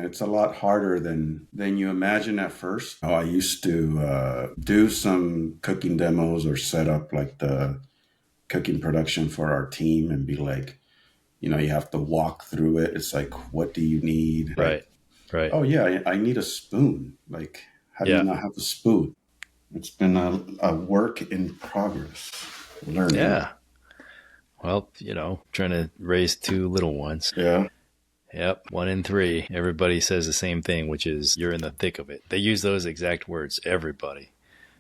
It's a lot harder than you imagine at first. Oh, I used to do some cooking demos or set up like the cooking production for our team and be like, you have to walk through it. It's like, what do you need? Right. Like, Right. oh yeah, I need a spoon. Like, how do you Yeah. not have a spoon? It's been a work in progress, learning. Yeah. Well, trying to raise 2 little ones. Yeah. Yep. 1 in 3. Everybody says the same thing, which is you're in the thick of it. They use those exact words. Everybody.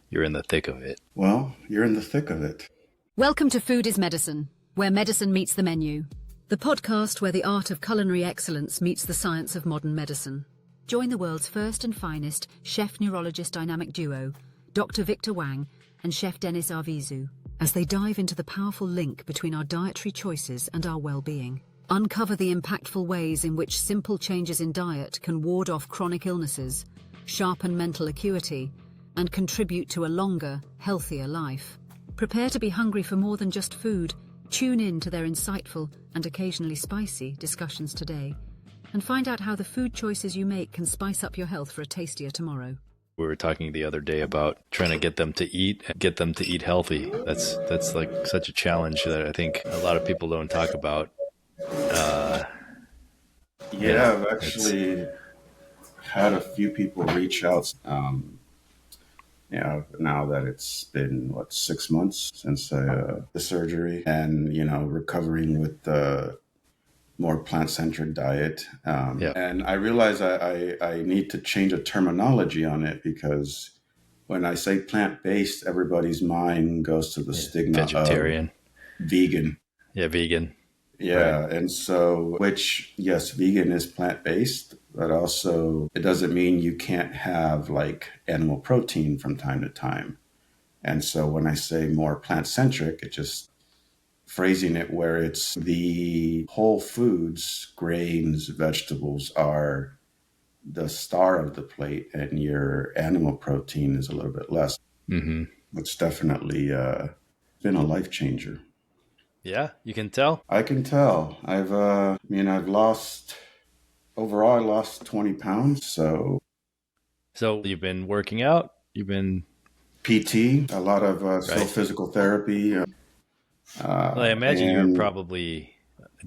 You're in the thick of it. Well, you're in the thick of it. Welcome to Food is Medicine, where medicine meets the menu. The podcast where the art of culinary excellence meets the science of modern medicine. Join the world's first and finest chef-neurologist dynamic duo, Dr. Victor Wang and Chef Dennis Arvizu, as they dive into the powerful link between our dietary choices and our well-being. Uncover the impactful ways in which simple changes in diet can ward off chronic illnesses, sharpen mental acuity, and contribute to a longer, healthier life. Prepare to be hungry for more than just food. Tune in to their insightful and occasionally spicy discussions today, and find out how the food choices you make can spice up your health for a tastier tomorrow. We were talking the other day about trying to get them to eat healthy. That's like such a challenge that I think a lot of people don't talk about. I've actually had a few people reach out. Now that it's been 6 months since the surgery, and recovering with the more plant-centric diet, and I realize I need to change a terminology on it, because when I say plant-based, everybody's mind goes to the stigma vegetarian, of vegan. Yeah, vegan. Yeah, right. And so, which, yes, vegan is plant-based, but also it doesn't mean you can't have like animal protein from time to time. And so when I say more plant-centric, it just phrasing it where it's the whole foods, grains, vegetables are the star of the plate, and your animal protein is a little bit less. Mm-hmm. It's definitely been a life changer. Yeah, you can tell. I can tell. I've lost 20 pounds. So you've been working out. You've been PT, a lot of physical therapy. Well, I imagine you were probably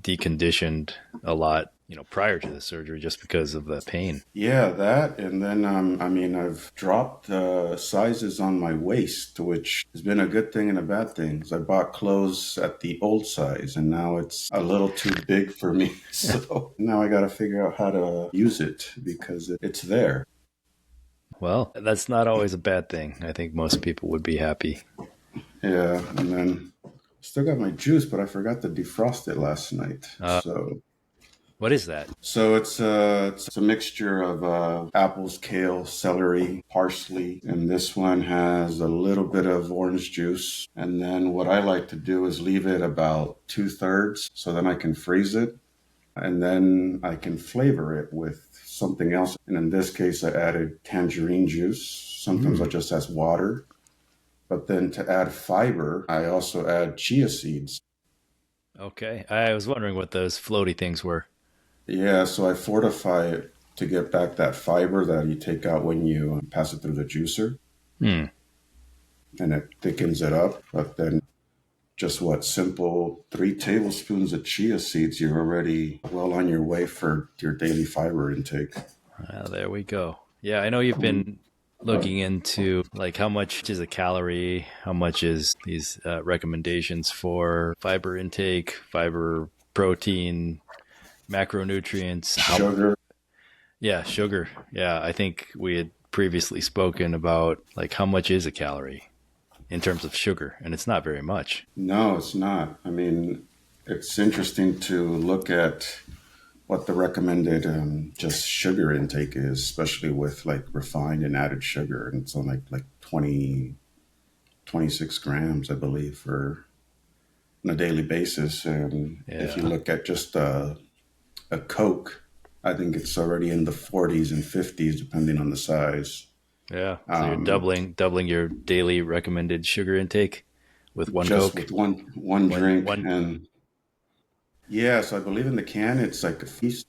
deconditioned a lot, prior to the surgery, just because of the pain. Yeah, that. And then, I've dropped the sizes on my waist, which has been a good thing and a bad thing, because I bought clothes at the old size, and now it's a little too big for me. So now I got to figure out how to use it, because it's there. Well, that's not always a bad thing. I think most people would be happy. Yeah, and then still got my juice, but I forgot to defrost it last night. What is that? So it's a mixture of apples, kale, celery, parsley, and this one has a little bit of orange juice. And then what I like to do is leave it about 2/3, so then I can freeze it, and then I can flavor it with something else. And in this case, I added tangerine juice. Sometimes I just add water. But then to add fiber, I also add chia seeds. Okay. I was wondering what those floaty things were. Yeah, so I fortify it to get back that fiber that you take out when you pass it through the juicer. And it thickens it up. But then just simple 3 tablespoons of chia seeds, you're already well on your way for your daily fiber intake. Well, there we go. Yeah, I know you've been looking into like how much is a calorie, how much is these recommendations for fiber intake, fiber, protein, macronutrients, sugar. Sugar. Yeah, I think we had previously spoken about like how much is a calorie in terms of sugar, and it's not very much. No, it's not. I mean, it's interesting to look at what the recommended just sugar intake is, especially with like refined and added sugar, and it's on like 26 grams, I believe, on a daily basis. And if you look at just a Coke, I think it's already in the 40s and 50s, depending on the size. Yeah, so you're doubling your daily recommended sugar intake with one just Coke? With one drink. And yeah, so I believe in the can, it's like a feast.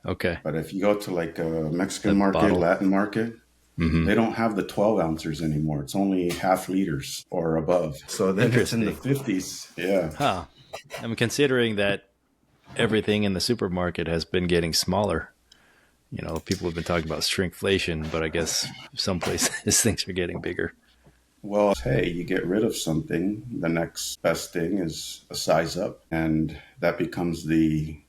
Okay. But if you go to like a Mexican The market, bottle. Latin market, Hmm. they don't have the 12 ounces anymore. It's only half liters or above. So then it's in the Interesting. 50s. Yeah. Huh. I'm considering that everything in the supermarket has been getting smaller. People have been talking about shrinkflation, but I guess some places things are getting bigger. Well, hey, you get rid of something, the next best thing is a size up, and that becomes the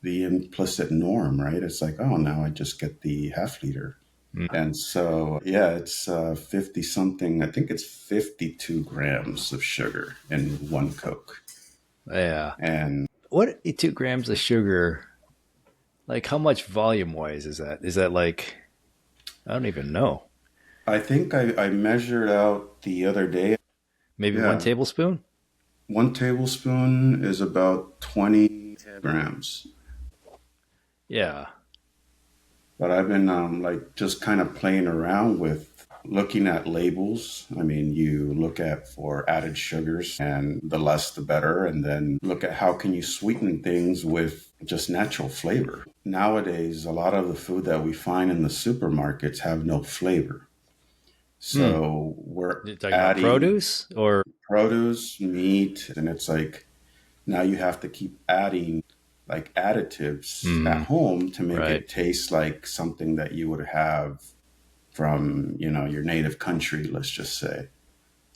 implicit norm, right? It's like, oh, now I just get the half liter. Mm. And so, yeah, it's 50 something. I think it's 52 grams of sugar in one Coke. Yeah. And What 2 grams of sugar? Like, how much volume wise is that? Is that like, I don't even know. I think I measured out the other day. Maybe one Yeah, tablespoon? 1 tablespoon is about 20 grams. Yeah. But I've been like just kind of playing around with looking at labels. I mean, you look at for added sugars and the less the better, and then look at how can you sweeten things with just natural flavor. Nowadays, a lot of the food that we find in the supermarkets have no flavor. Hmm. So we're You're talking about adding produce or? produce, meat, and it's like now you have to keep adding like additives at Hmm. home to make Right. it taste like something that you would have from, your native country, let's just say.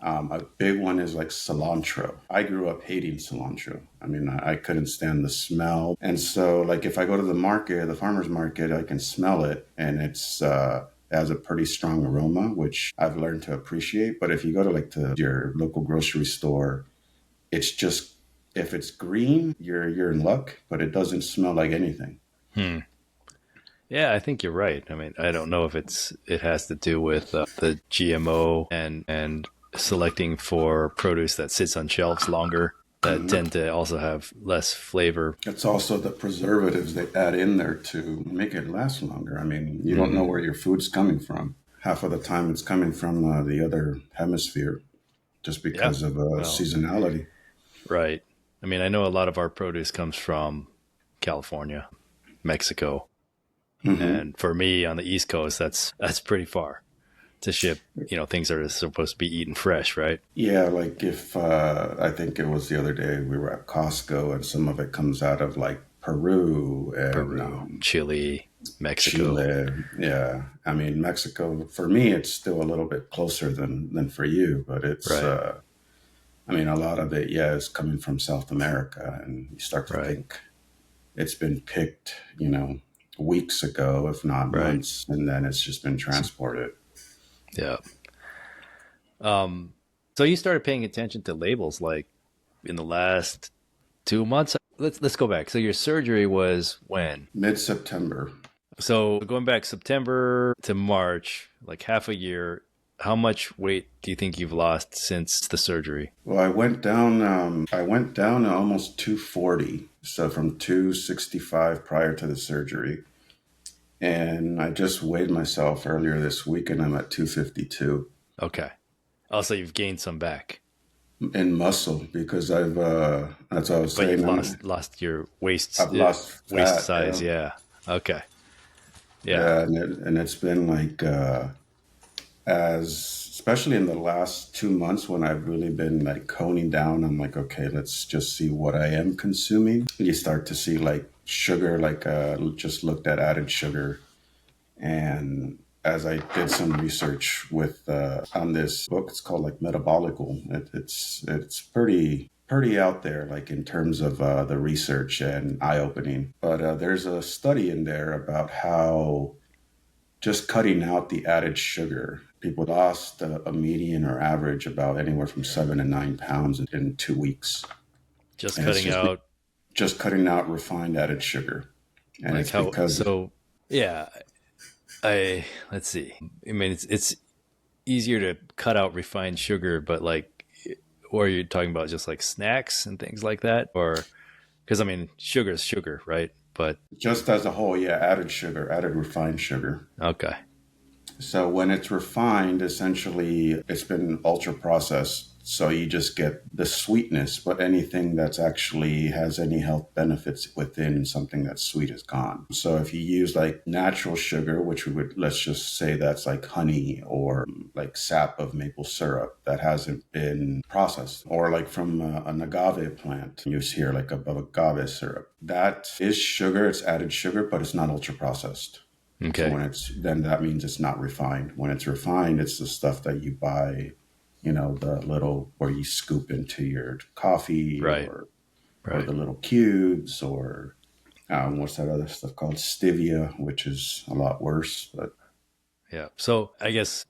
A big one is like cilantro. I grew up hating cilantro. I mean, I couldn't stand the smell. And so, like, if I go to the market, the farmer's market, I can smell it and it has a pretty strong aroma, which I've learned to appreciate. But if you go to like to your local grocery store, it's just, if it's green, you're in luck, but it doesn't smell like anything. Hmm. Yeah, I think you're right. I mean, I don't know if it has to do with the GMO and selecting for produce that sits on shelves longer that Mhm. tend to also have less flavor. It's also the preservatives they add in there to make it last longer. I mean, you don't know Hmm. where your food's coming from. Half of the time, it's coming from the other hemisphere just Yeah. because of Well, seasonality. right. I mean, I know a lot of our produce comes from California, Mexico, Hmm. and for me on the East Coast, that's pretty far to ship. Things that are supposed to be eaten fresh, right? Yeah, like if I think it was the other day we were at Costco and some of it comes out of like Peru and Peru, Chile, Mexico. Chile. Yeah, I mean Mexico. For me, it's still a little bit closer than for you, but it's. Right. I mean, a lot of it, yeah, is coming from South America, and you start to Right. think it's been picked, weeks ago, if not Right. months, and then it's just been transported. Yeah. So you started paying attention to labels like in the last 2 months. Let's go back. So your surgery was when? Mid September. So going back September to March, like half a year. How much weight do you think you've lost since the surgery? Well, I went down. I went down to almost 240, so from 265 prior to the surgery, and I just weighed myself earlier this week, and I'm at 252 Okay. Also, you've gained some back, in muscle because I've. That's what I was but you've saying. lost your I've lost waist fat. size. Yeah. Yeah. Okay. Yeah. Yeah, and it's been like as especially in the last 2 months when I've really been like honing down. I'm like, okay, let's just see what I am consuming. You start to see like sugar, like just looked at added sugar, and as I did some research with on this book, it's called like Metabolical. It's pretty out there, like in terms of the research and eye opening. But there's a study in there about how just cutting out the added sugar, people lost a median or average about anywhere from 7 to 9 pounds in 2 weeks, Just and it's cutting out just cutting out refined added sugar, and like it's how because so. Yeah. I let's see. I mean, it's easier to cut out refined sugar, but like, or you're talking about just like snacks and things like that, or because I mean, sugar is sugar, right? But just as a whole, yeah, added sugar, added refined sugar. okay, So when it's refined, essentially it's been ultra processed So you just get the sweetness, but anything that's actually has any health benefits within something that's sweet is gone. So if you use like natural sugar, which we would, let's just say that's like honey or like sap of maple syrup that hasn't been processed, or like from an agave plant, use here like agave syrup. That is sugar, it's added sugar, but it's not ultra processed. So Okay. when then that means it's not refined. When it's refined, it's the stuff that you buy, the little where you scoop into your coffee Right. or Right. the little cubes or what's that other stuff called? Stevia, which is a lot worse. But Yeah. So I guess,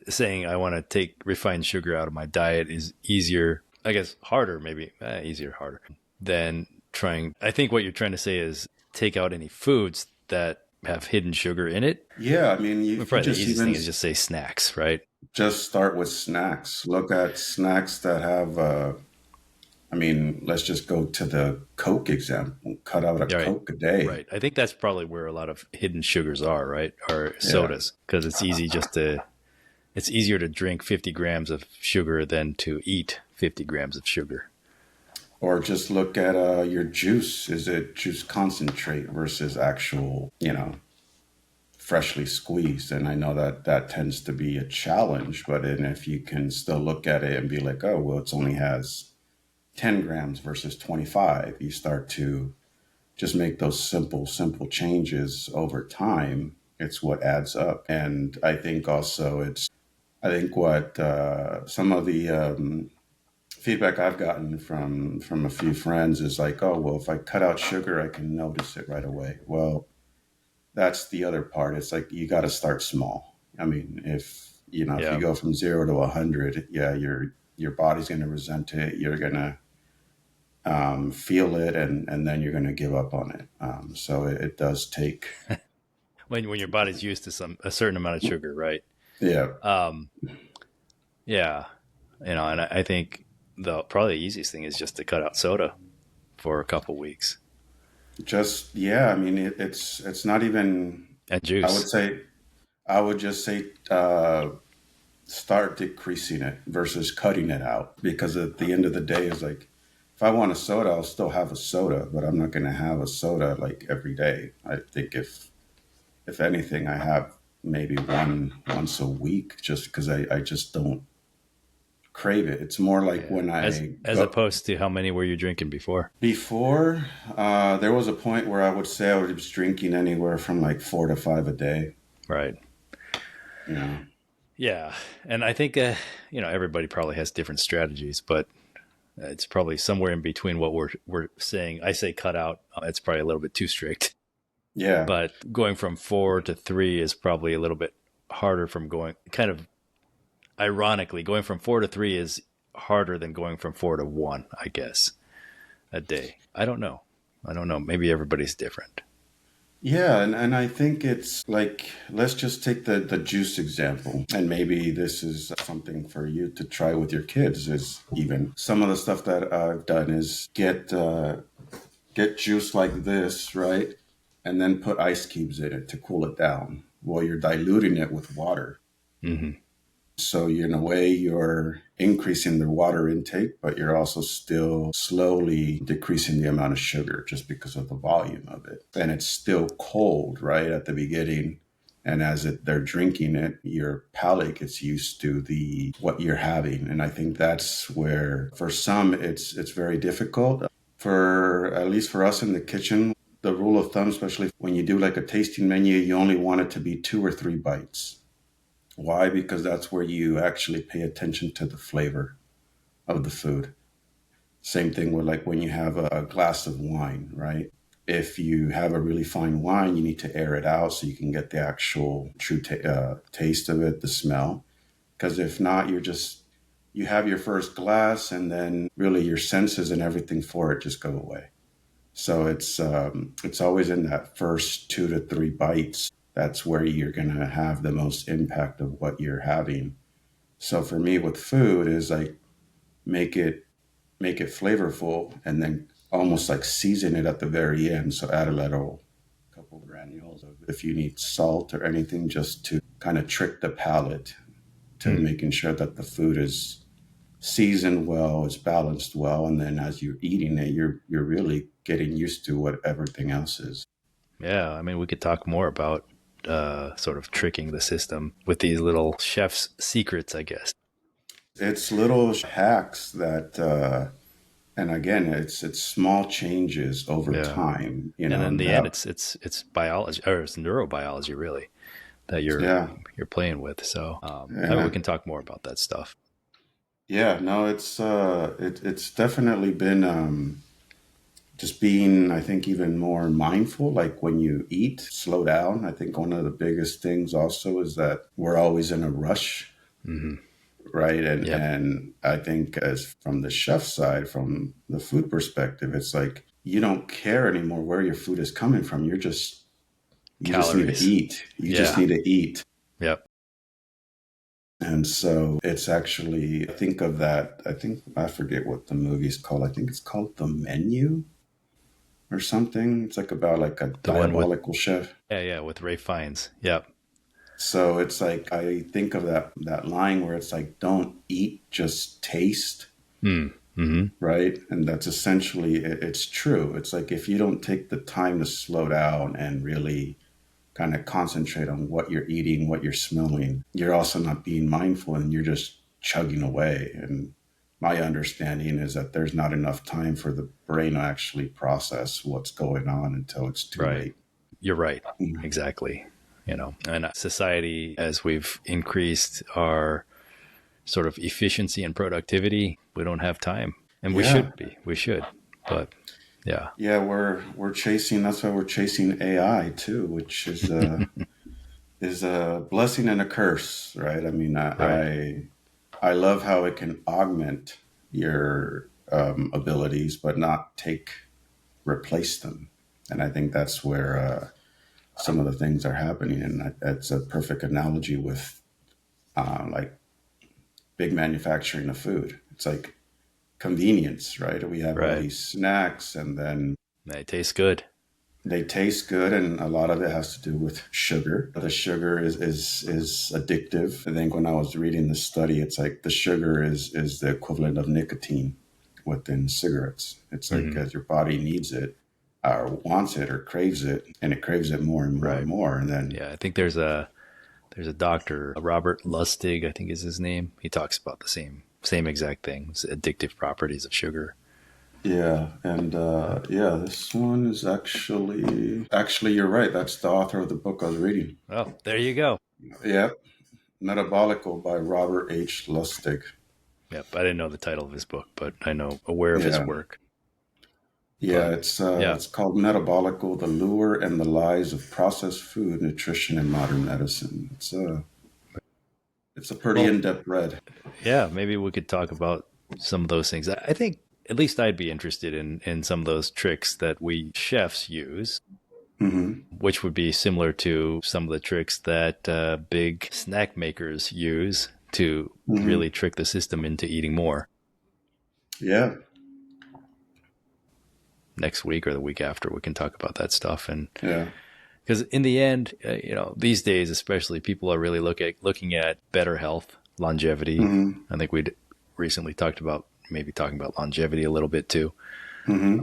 saying I want to take refined sugar out of my diet is easier, I guess harder, maybe easier, harder than trying. I think what you're trying to say is take out any foods that have hidden sugar in it. yeah, I mean, if you Probably the just easiest even thing is just say snacks, right? just start with snacks, look at snacks that have, let's just go to the Coke example. Cut out a Yeah, right. Coke a day. Right. I think that's probably where a lot of hidden sugars are, right? Or Yeah. sodas, because it's easier to drink 50 grams of sugar than to eat 50 grams of sugar. Or just look at your juice. Is it juice concentrate versus actual, freshly squeezed? And I know that that tends to be a challenge, but then if you can still look at it and be like, oh, well, it only has 10 grams versus 25, you start to just make those simple changes over time. It's what adds up. And I think also I think what some of the feedback I've gotten from a few friends is like, oh, well, if I cut out sugar, I can notice it right away. Well, that's the other part. It's like you got to start small. I mean, if you Yeah. go from 0 to 100, yeah, your body's going to resent it. You're going to feel it, and then you're going to give up on it. So it does take, When your body's used to a certain amount of sugar, right? yeah, Um, yeah. And I think probably the easiest thing is just to cut out soda for a couple weeks just yeah. I mean, it's not even. and I would juice. say I would just say start decreasing it versus cutting it out, because at the end of the day is like, if I want a soda, I'll still have a soda, but I'm not going to have a soda like every day. I think if anything, I have maybe once a week, just because I just don't crave it. It's more like Yeah. when I As go opposed to how many were you drinking before? before. There was a point where I would say I was drinking anywhere from like 4 to 5 a day. Right. You know, Yeah. And I think, everybody probably has different strategies, but it's probably somewhere in between what we're saying. I say cut out. It's probably a little bit too strict, yeah. but going from 4 to 3 is probably a little bit harder from kind of ironically, going from 4 to 3 is harder than going from 4 to 1, I guess, a day. I don't know. Maybe everybody's different. Yeah, and I think it's like, let's just take the juice example. And maybe this is something for you to try with your kids, is even some of the stuff that I've done is get juice like this, right? And then put ice cubes in it to cool it down while you're diluting it with water. Mm-hmm. So in a way, you're increasing the water intake, but you're also still slowly decreasing the amount of sugar just because of the volume of it. And it's still cold, right, at the beginning. And as they're drinking it, your palate gets used to what you're having. And I think that's where, for some, it's very difficult. For at least for us in the kitchen, the rule of thumb, especially when you do like a tasting menu, you only want it to be 2 or 3 bites. Why? Because that's where you actually pay attention to the flavor of the food. Same thing with like when you have a glass of wine, right? If you have a really fine wine, you need to air it out so you can get the actual true taste of it, the smell. Because if not, you have your first glass and then really your senses and everything for it just go away. So it's always in that first 2 to 3 bites. That's where you're going to have the most impact of what you're having. So for me with food is like make it flavorful and then almost like season it at the very end. So add a little couple granules of, if you need salt or anything, just to kind of trick the palate to making sure that the food is seasoned well, it's balanced well, and then as you're eating it, you're really getting used to what everything else is. Yeah, I mean, we could talk more about sort of tricking the system with these little chef's secrets, I guess. It's little hacks that, and again, it's small changes over Yeah, time. You and know in the end, that. it's biology, or it's neurobiology, really, that Yeah, you're playing with. So I mean, we yeah, can talk more about that stuff. yeah. No, it's definitely been just being, I think, even more mindful. Like when you eat, slow down. I think one of the biggest things also is that we're always in a rush, Hmm. right? And Yep, and I think as from the chef side, from the food perspective, it's like you don't care anymore where your food is coming from. You just need to calories. eat. You just Yeah, need to eat. yep. And so it's actually, I think of that. I think, I forget what the movie's called. I think it's called The Menu or something. It's like about like a The one with diabolical chef. yeah, with Ray Fiennes. Yep. So it's like, I think of that line where it's like, don't eat, just taste. Mm. Hmm. Right. And that's essentially, it's true. It's like, if you don't take the time to slow down and really kind of concentrate on what you're eating, what you're smelling, you're also not being mindful and you're just chugging away. And my understanding is that there's not enough time for the brain to actually process what's going on until it's too Right. late. You're right. Mhm. Exactly. You know, and society, as we've increased our sort of efficiency and productivity, we don't have time, and we Yeah. should be. We should, but yeah, Yeah. We're chasing, that's why we're chasing AI too, which is a blessing and a curse, right? I mean, right, I love how it can augment your abilities, but not replace them. And I think that's where some of the things are happening. And that's a perfect analogy with like big manufacturing of food. It's like convenience, right? We have all right. these snacks, and then They taste good. they taste good, and a lot of it has to do with sugar. The sugar is addictive. I think when I was reading the study, it's like the sugar is the equivalent of nicotine within cigarettes. It's like Hmm. as your body needs it, or wants it, or craves it, and it craves it more and more and Right. more, and then Yeah, I think there's a doctor, Robert Lustig, I think is his name. He talks about the same exact things, addictive properties of sugar. yeah, and yeah, this one is actually you're right. That's the author of the book I was reading. Oh, there you go. Yeah, Metabolical by Robert H. Lustig. Yep. I didn't know the title of his book, but I know aware of his Yeah. work. Yeah, But yeah, it's called Metabolical: The Lure and the Lies of Processed Food, Nutrition, and Modern Medicine. It's a pretty well, in-depth read. yeah, maybe we could talk about some of those things. I think at least I'd be interested in some of those tricks that we chefs use, Hmm. which would be similar to some of the tricks that big snack makers use to Hmm. really trick the system into eating more. Yeah, Next week or the week after, we can talk about that stuff. And yeah. because in the end, these days especially, people are really looking at better health, longevity. Hmm. I think we'd recently talked about maybe talking about longevity a little bit too, Hmm.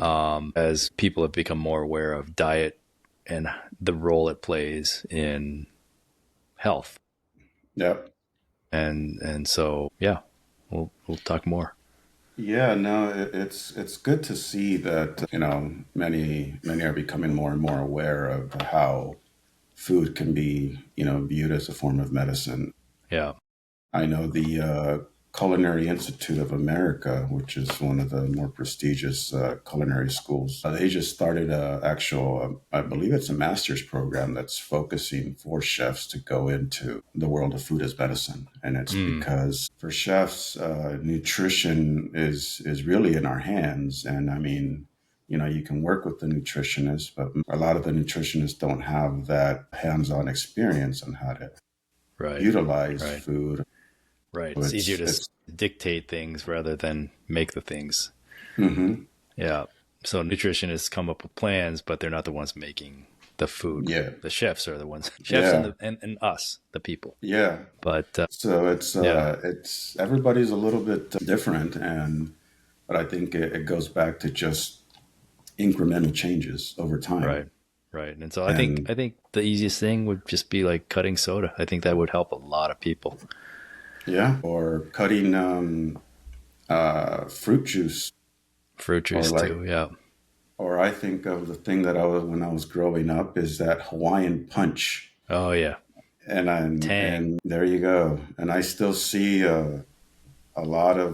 as people have become more aware of diet and the role it plays in health. Yeah. And so yeah, we'll talk more. Yeah, no, it's good to see that, many are becoming more and more aware of how food can be, viewed as a form of medicine. Yeah. I know the Culinary Institute of America, which is one of the more prestigious culinary schools. They just started I believe it's a master's program that's focusing for chefs to go into the world of food as medicine. And it's Mm, because for chefs, nutrition is really in our hands. And I mean, you can work with the nutritionist, but a lot of the nutritionists don't have that hands-on experience on how to right. utilize Right. food. Right. So It's easier it's to it's dictate things rather than make the things. hmm Yeah. So nutritionists come up with plans, but they're not the ones making the food. Yeah. The chefs are the ones. Chefs Yeah. and us, the people. Yeah. But So yeah, it's everybody's a little bit different, but I think it goes back to just incremental changes over time. right, right. And so And I think the easiest thing would just be like cutting soda. I think that would help a lot of people. yeah, or cutting fruit juice, Fruit or juice like, too. Yeah. or I think of the thing that I was when I was growing up is that Hawaiian punch, Oh yeah. Tang. and there you go. And I still see a lot of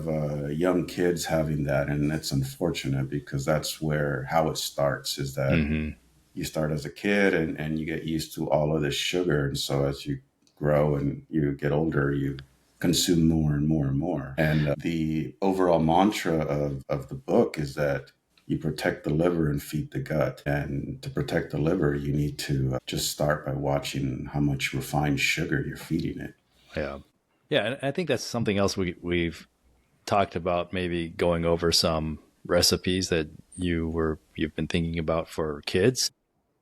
young kids having that, and it's unfortunate because that's where how it starts is that Hmm. you start as a kid and you get used to all of this sugar, and so as you grow and you get older, you consume more and more and more. And the overall mantra of the book is that you protect the liver and feed the gut. And to protect the liver, you need to just start by watching how much refined sugar you're feeding it. Yeah. Yeah. And I think that's something else we've talked about, maybe going over some recipes that you've been thinking about for kids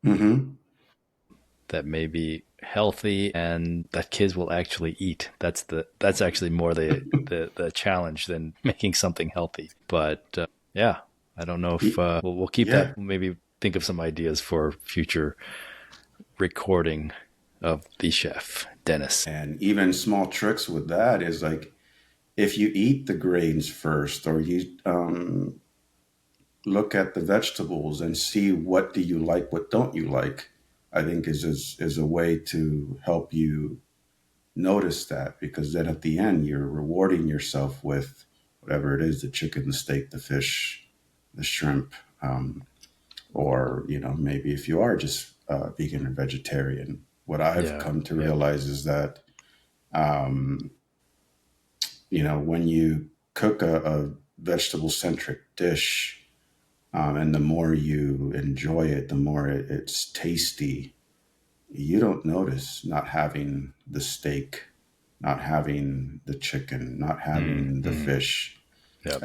Mm-hmm. that may be healthy and that kids will actually eat. That's actually more the challenge than making something healthy. But yeah, I don't know if we'll keep Yeah. that. Maybe think of some ideas for future recording of the chef Dennis. And even small tricks with that is like if you eat the grains first, or you look at the vegetables and see what do you like, what don't you like, I think is a way to help you notice that, because then at the end you're rewarding yourself with whatever it is, the chicken, the steak, the fish, the shrimp, or maybe if you are just vegan or vegetarian. What I've Yeah. come to Yeah. realize is that when you cook a vegetable centric dish, and the more you enjoy it, the more it's tasty. You don't notice not having the steak, not having the chicken, not having the Mm-hmm. fish. Yep.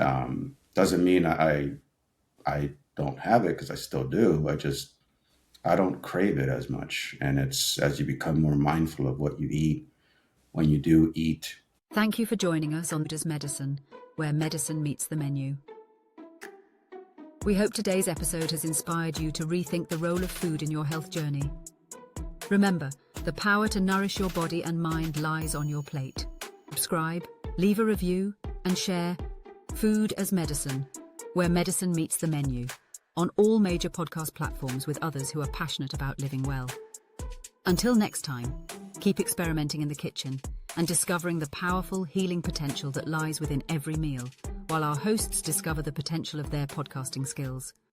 Doesn't mean I don't have it, because I still do. I don't crave it as much. And it's as you become more mindful of what you eat, when you do eat. Thank you for joining us on Does Medicine, where medicine meets the menu. We hope today's episode has inspired you to rethink the role of food in your health journey. Remember, the power to nourish your body and mind lies on your plate. Subscribe, leave a review, and share Food as Medicine, where medicine meets the menu, on all major podcast platforms with others who are passionate about living well. Until next time, keep experimenting in the kitchen and discovering the powerful healing potential that lies within every meal, while our hosts discover the potential of their podcasting skills.